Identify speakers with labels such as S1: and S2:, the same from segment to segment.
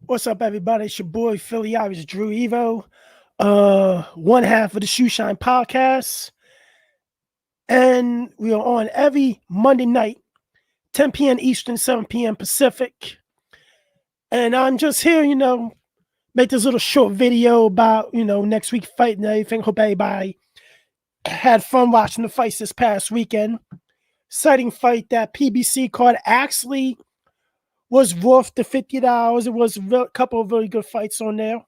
S1: What's up, everybody? It's your boy Philly Irish DrewEvo, one half of the Shoe Shine podcast, and we are on every Monday night, 10 p.m. Eastern, 7 p.m. Pacific. And I'm just here, make this little short video about next week fight and everything. Hope everybody had fun watching the fights this past weekend. Exciting fight. That PBC card actually was worth the $50. It was a couple of really good fights on there.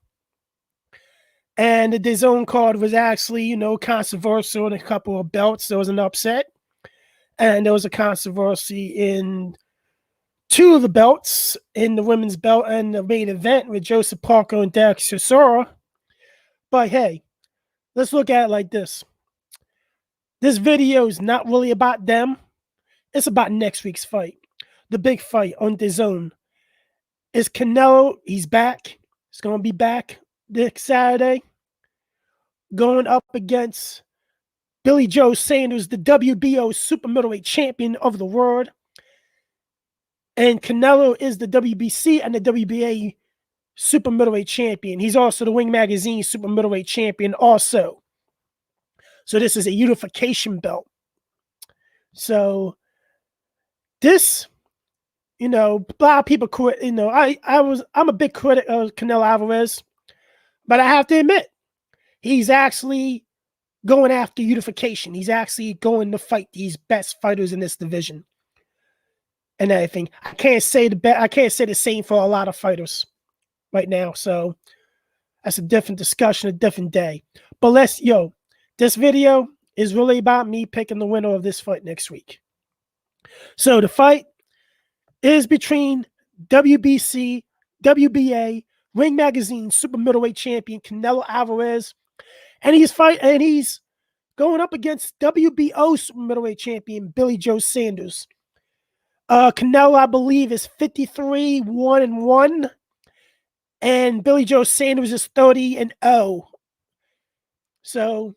S1: And the DAZN card was actually, controversial in a couple of belts. There was an upset. And there was a controversy in two of the belts, in the women's belt and the main event with Joseph Parker and Derek Chisora. But hey, let's look at it like this. This video is not really about them. It's about next week's fight. The big fight on DAZN. Is Canelo, he's back. He's going to be back next Saturday, going up against Billy Joe Sanders, the WBO super middleweight champion of the world. And Canelo is the WBC and the WBA super middleweight champion. He's also the Wing Magazine super middleweight champion also. So this is a unification belt. So this, a lot of people quit. I'm a big critic of Canelo Alvarez, but I have to admit, he's actually going after unification. He's actually going to fight these best fighters in this division and everything. I can't say the same for a lot of fighters right now. So that's a different discussion, a different day. But this video is really about me picking the winner of this fight next week. So the fight is between WBC, WBA, Ring Magazine super middleweight champion Canelo Alvarez, and he's going up against WBO super middleweight champion Billy Joe Sanders. Canelo, I believe, is 53-1-1, and Billy Joe Sanders is 30-0. So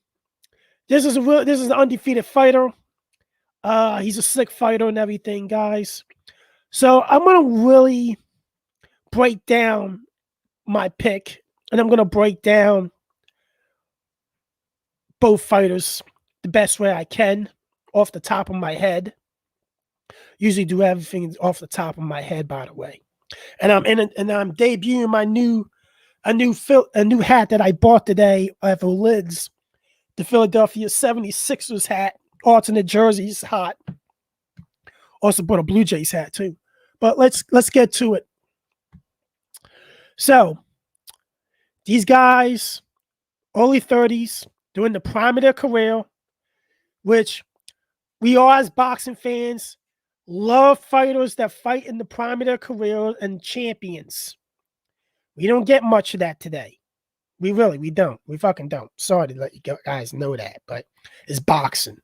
S1: this is an undefeated fighter. He's a slick fighter and everything, guys. So I'm gonna really break down my pick, and I'm going to break down both fighters the best way I can off the top of my head. Usually do everything off the top of my head, by the way. And I'm debuting my new hat that I bought today at the lids, the Philadelphia 76ers hat, alternate jerseys, hot. Also bought a Blue Jays hat too. But let's get to it. So, these guys, early 30s, during the prime of their career, which we all as boxing fans love fighters that fight in the prime of their career and champions. We don't get much of that today. We don't. We fucking don't. Sorry to let you guys know that, but it's boxing.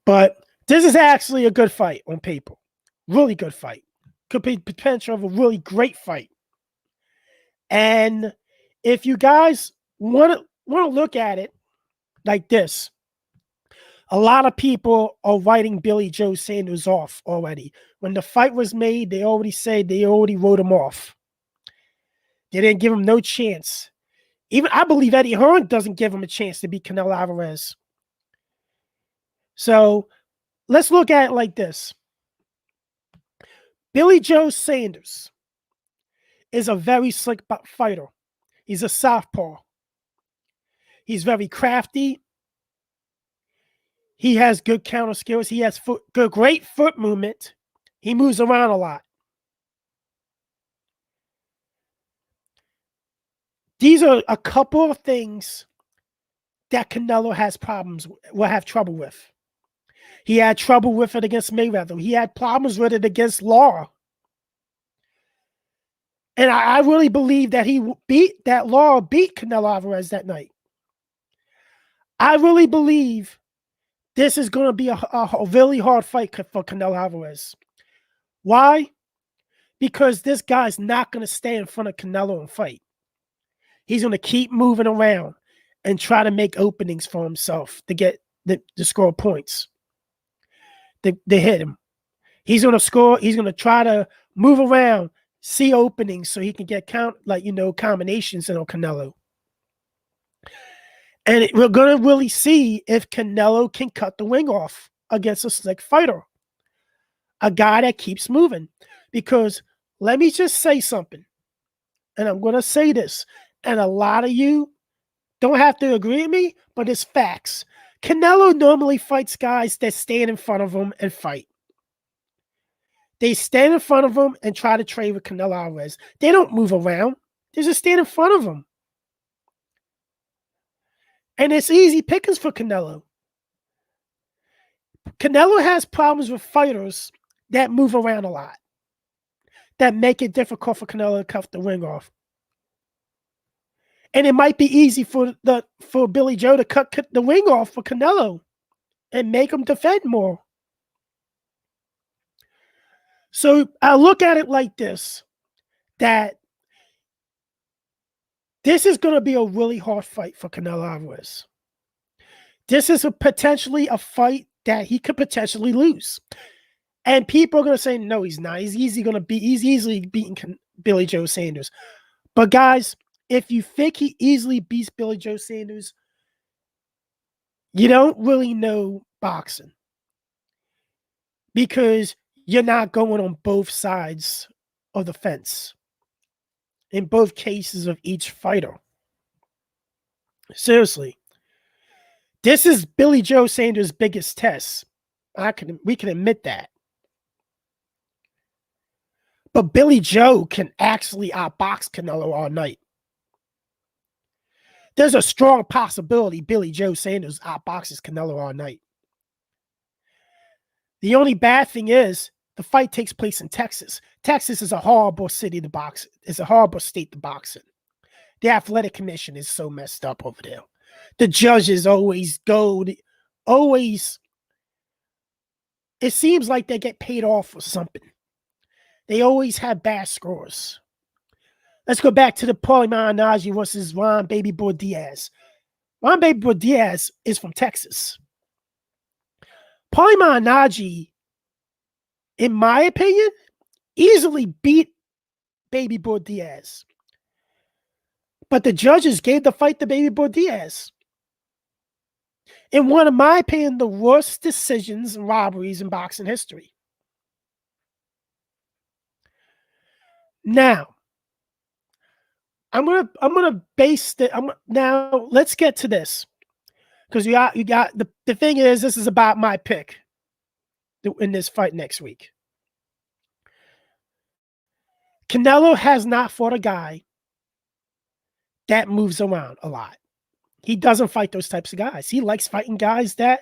S1: But this is actually a good fight on paper. Really good fight. Could be potential of a really great fight. And if you guys want to look at it like this, a lot of people are writing Billy Joe Sanders off already. When the fight was made, they already wrote him off. They didn't give him no chance. Even I believe Eddie Hearn doesn't give him a chance to beat Canelo Alvarez. So let's look at it like this. Billy Joe Sanders is a very slick fighter. He's a southpaw. He's very crafty. He has good counter skills. He has great foot movement. He moves around a lot. These are a couple of things that Canelo will have trouble with. He had trouble with it against Mayweather. He had problems with it against Lara. And I really believe that Lara beat Canelo Alvarez that night. I really believe this is going to be a really hard fight for Canelo Alvarez. Why? Because this guy's not going to stay in front of Canelo and fight. He's going to keep moving around and try to make openings for himself to get to score points. They hit him. He's going to score. He's going to try to move around, see openings so he can get combinations in on Canelo. And we're going to really see if Canelo can cut the wing off against a slick fighter, a guy that keeps moving. Because let me just say something, and I'm going to say this, and a lot of you don't have to agree with me, but it's facts. Canelo normally fights guys that stand in front of him and fight. They stand in front of him and try to trade with Canelo Alvarez. They don't move around. They just stand in front of him. And it's easy pickings for Canelo. Canelo has problems with fighters that move around a lot, that make it difficult for Canelo to cut the ring off. And it might be easy for Billy Joe to cut the ring off for Canelo and make him defend more. So I look at it like this, that this is going to be a really hard fight for Canelo Alvarez. This is potentially a fight that he could potentially lose. And people are going to say, no, he's not. He's easily beating Billy Joe Sanders. But guys, if you think he easily beats Billy Joe Sanders, you don't really know boxing. Because you're not going on both sides of the fence in both cases of each fighter. Seriously. This is Billy Joe Sanders' biggest test. We can admit that. But Billy Joe can actually outbox Canelo all night. There's a strong possibility Billy Joe Sanders outboxes Canelo all night. The only bad thing is the fight takes place in Texas. Texas is a horrible city to box. It's a horrible state to box in. The athletic commission is so messed up over there. The judges always it seems like they get paid off for something. They always have bad scores. Let's go back to the Paulie Malignaggi versus Ron Baby Boy Diaz. Ron Baby Boy Diaz is from Texas. Paulie Malignaggi, in my opinion, easily beat Baby Boy Diaz. But the judges gave the fight to Baby Boy Diaz. In one of my opinion, the worst decisions and robberies in boxing history. Now, I'm gonna base the now. Let's get to this, because you got the thing is, this is about my pick in this fight next week. Canelo has not fought a guy that moves around a lot. He doesn't fight those types of guys. He likes fighting guys that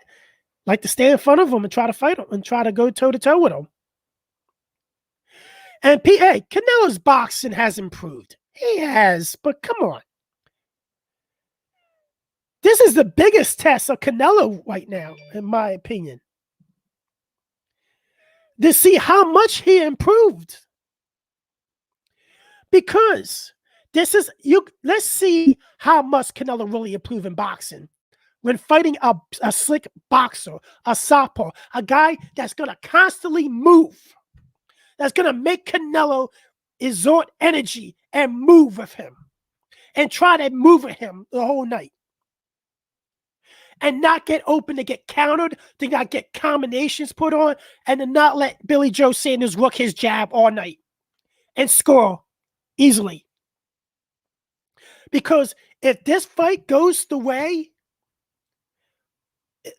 S1: like to stay in front of him and try to fight him and try to go toe-to-toe with him. And hey, Canelo's boxing has improved. He has, but come on. This is the biggest test of Canelo right now, in my opinion. To see how much he improved. Because let's see how much Canelo really improved in boxing when fighting a slick boxer, a southpaw, a guy that's going to constantly move, that's going to make Canelo exert energy and move with him and try to move with him the whole night and not get open, to get countered, to not get combinations put on, and to not let Billy Joe Sanders work his jab all night and score easily. Because if this fight goes the way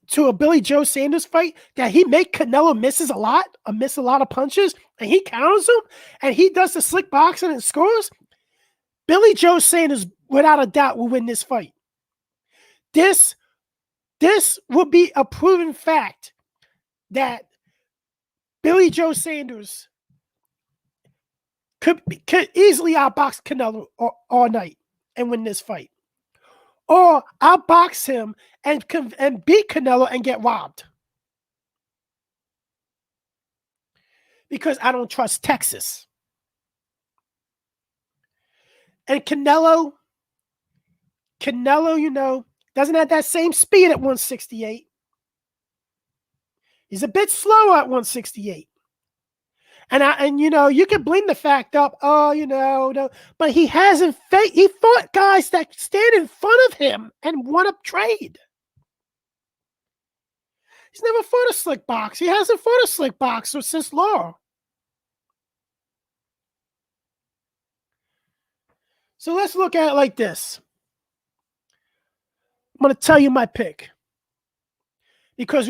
S1: to a Billy Joe Sanders fight, that he make Canelo miss a lot of punches, and he counters him, and he does the slick boxing and scores, Billy Joe Sanders, without a doubt, will win this fight. This will be a proven fact that Billy Joe Sanders could easily outbox Canelo all night and win this fight. Or outbox him and beat Canelo and get robbed. Because I don't trust Texas. And Canelo, doesn't have that same speed at 168. He's a bit slow at 168. And you can blame the fact up, but he hasn't he fought guys that stand in front of him and want to trade. He's never fought a slick box. He hasn't fought a slick boxer since Law. So let's look at it like this. I'm going to tell you my pick. Because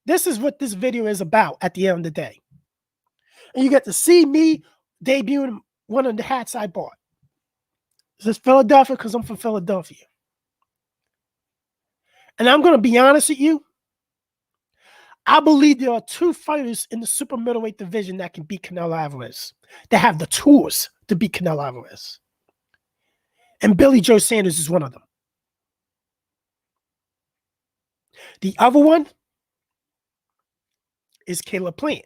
S1: this is what this video is about at the end of the day. And you get to see me debuting one of the hats I bought. This is Philadelphia because I'm from Philadelphia. And I'm going to be honest with you. I believe there are two fighters in the super middleweight division that can beat Canelo Alvarez. That have the tools to beat Canelo Alvarez. And Billy Joe Sanders is one of them. The other one is Caleb Plant.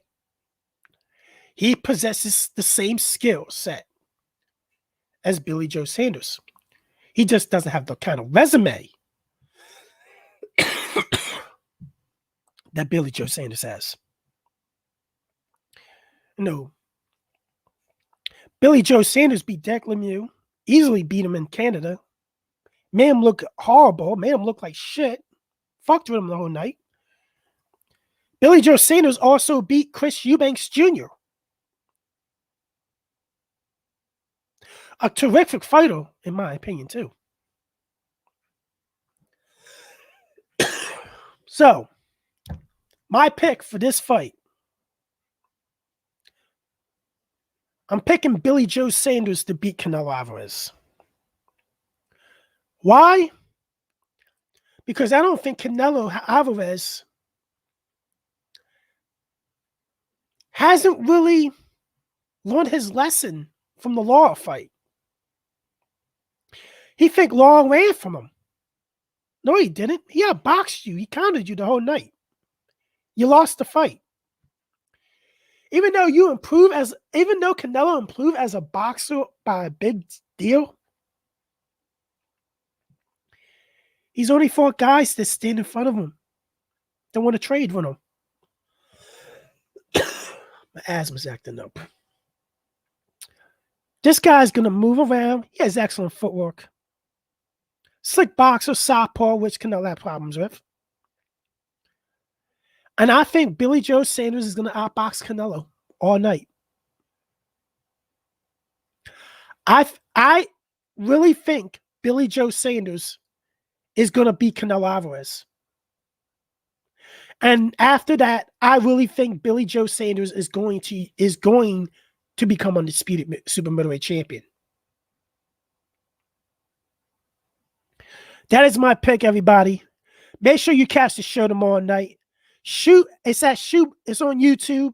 S1: He possesses the same skill set as Billy Joe Sanders. He just doesn't have the kind of resume that Billy Joe Sanders has. Billy Joe Sanders beat Derek Lemieux, easily beat him in Canada. Made him look horrible, made him look like shit. Fucked with him the whole night. Billy Joe Sanders also beat Chris Eubanks Jr. A terrific fighter, in my opinion, too. So, my pick for this fight. I'm picking Billy Joe Sanders to beat Canelo Alvarez. Why? Because I don't think Canelo Alvarez hasn't really learned his lesson from the Law fight. He think Law ran from him. No, he didn't. He outboxed you. He countered you the whole night. You lost the fight. Even though Canelo improved as a boxer by a big deal, he's only fought guys that stand in front of him. Don't want to trade with him. My asthma's acting up. This guy's going to move around. He has excellent footwork. Slick boxer, southpaw, which Canelo had problems with. And I think Billy Joe Sanders is going to outbox Canelo all night. I really think Billy Joe Sanders is going to beat Canelo Alvarez. And after that, I really think Billy Joe Sanders is going to become undisputed super middleweight champion. That is my pick, everybody. Make sure you catch the show tomorrow night. It's on YouTube.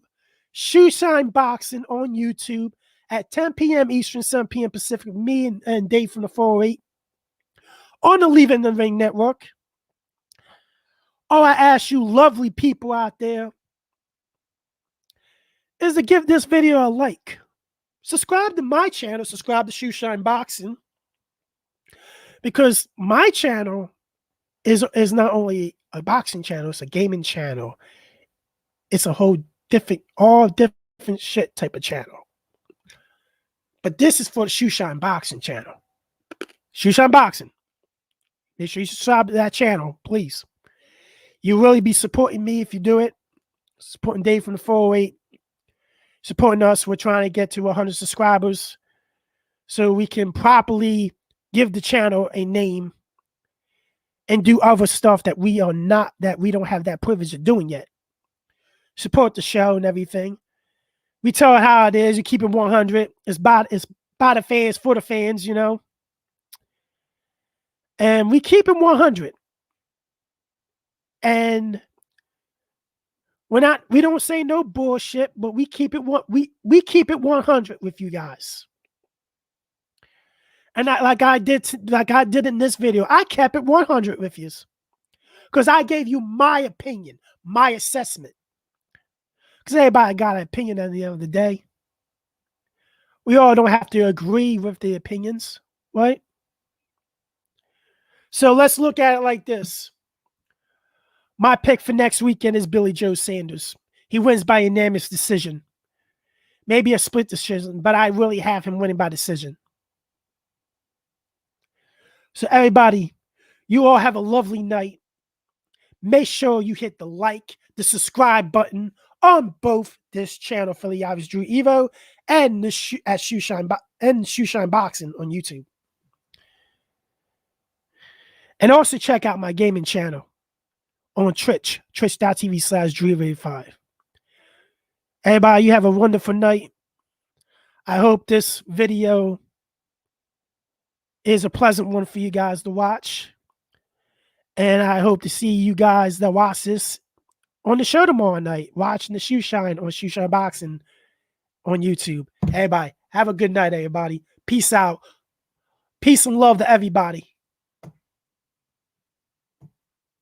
S1: Shoe Shine Boxing on YouTube at 10 p.m. Eastern, 7 p.m. Pacific. Me and Dave from the 408 on the Leaving the Ring Network. All I ask you lovely people out there is to give this video a like. Subscribe to my channel. Subscribe to Shoe Shine Boxing. Because my channel is not only a boxing channel, it's a gaming channel. It's a whole all different shit type of channel. But this is for the Shoe Shine Boxing channel. Shoe Shine Boxing. Make sure you subscribe to that channel, please. You'll really be supporting me if you do it. Supporting Dave from the 408. Supporting us. We're trying to get to 100 subscribers so we can properly give the channel a name and do other stuff that we don't have that privilege of doing yet. Support the show and everything. We tell it how it is. You keep it 100. It's by the fans, for the fans, And we keep it 100. And we don't say no bullshit, but we keep it we keep it 100 with you guys. And like I did in this video, I kept it 100 with you. Because I gave you my opinion, my assessment. Because everybody got an opinion at the end of the day. We all don't have to agree with the opinions, right? So let's look at it like this. My pick for next weekend is Billy Joe Sanders. He wins by unanimous decision. Maybe a split decision, but I really have him winning by decision. So everybody, you all have a lovely night. Make sure you hit the like, the subscribe button on both this channel, Philly Obvious DrewEvo, and the Shoeshine Boxing on YouTube. And also check out my gaming channel on Twitch, twitch.tv/DrewEvo5. Everybody, you have a wonderful night. I hope this video is a pleasant one for you guys to watch. And I hope to see you guys that watch this on the show tomorrow night, watching the Shoeshine on Shoeshine Boxing on YouTube. Everybody, have a good night, everybody. Peace out. Peace and love to everybody.